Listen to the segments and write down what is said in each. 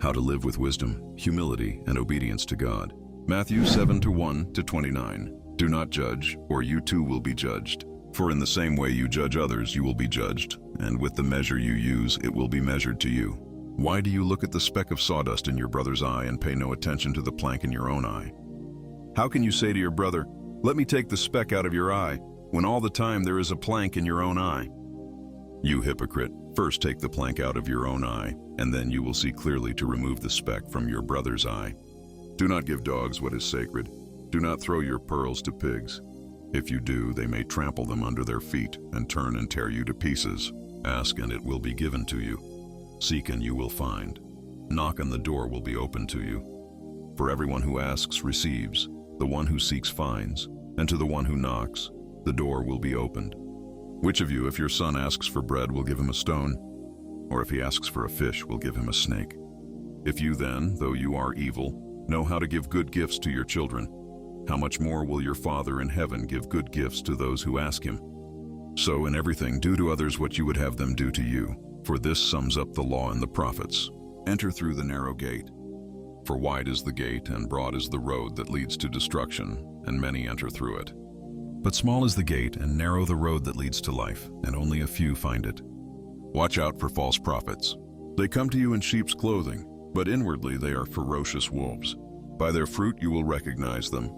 How to live with wisdom, humility, and obedience to God. Matthew 7:1-29. Do not judge, or you too will be judged. For in the same way you judge others, you will be judged, and with the measure you use, it will be measured to you. Why do you look at the speck of sawdust in your brother's eye and pay no attention to the plank in your own eye? How can you say to your brother, "Let me take the speck out of your eye," when all the time there is a plank in your own eye? You hypocrite, first take the plank out of your own eye, and then you will see clearly to remove the speck from your brother's eye. Do not give dogs what is sacred. Do not throw your pearls to pigs. If you do, they may trample them under their feet and turn and tear you to pieces. Ask and it will be given to you. Seek and you will find. Knock and the door will be opened to you. For everyone who asks receives, the one who seeks finds, and to the one who knocks, the door will be opened. Which of you, if your son asks for bread, will give him a stone? Or if he asks for a fish, will give him a snake? If you then, though you are evil, know how to give good gifts to your children, how much more will your Father in heaven give good gifts to those who ask him? So in everything, do to others what you would have them do to you, for this sums up the law and the prophets. Enter through the narrow gate. For wide is the gate and broad is the road that leads to destruction, and many enter through it. But small is the gate and narrow the road that leads to life, and only a few find it. Watch out for false prophets. They come to you in sheep's clothing, but inwardly they are ferocious wolves. By their fruit you will recognize them.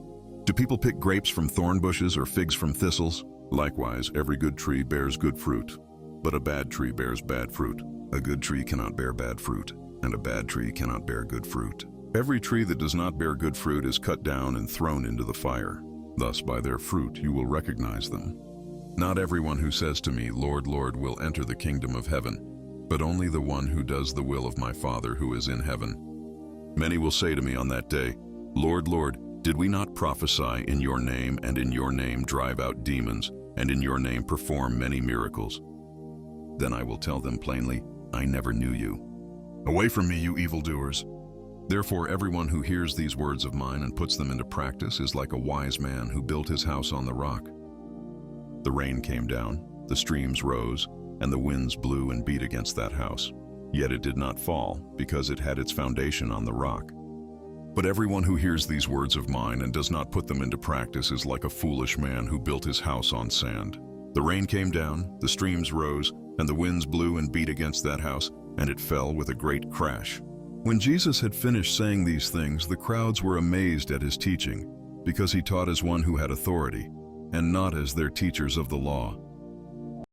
Do people pick grapes from thorn bushes or figs from thistles? Likewise, every good tree bears good fruit, but a bad tree bears bad fruit. A good tree cannot bear bad fruit, and a bad tree cannot bear good fruit. Every tree that does not bear good fruit is cut down and thrown into the fire. Thus by their fruit you will recognize them. Not everyone who says to me, "Lord, Lord," will enter the kingdom of heaven, but only the one who does the will of my Father who is in heaven. Many will say to me on that day, "Lord, Lord, did we not prophesy in your name, and in your name drive out demons, and in your name perform many miracles?" Then I will tell them plainly, "I never knew you. Away from me, you evildoers." Therefore everyone who hears these words of mine and puts them into practice is like a wise man who built his house on the rock. The rain came down, the streams rose, and the winds blew and beat against that house. Yet it did not fall, because it had its foundation on the rock. But everyone who hears these words of mine and does not put them into practice is like a foolish man who built his house on sand. The rain came down, the streams rose, and the winds blew and beat against that house, and it fell with a great crash. When Jesus had finished saying these things, the crowds were amazed at his teaching, because he taught as one who had authority, and not as their teachers of the law.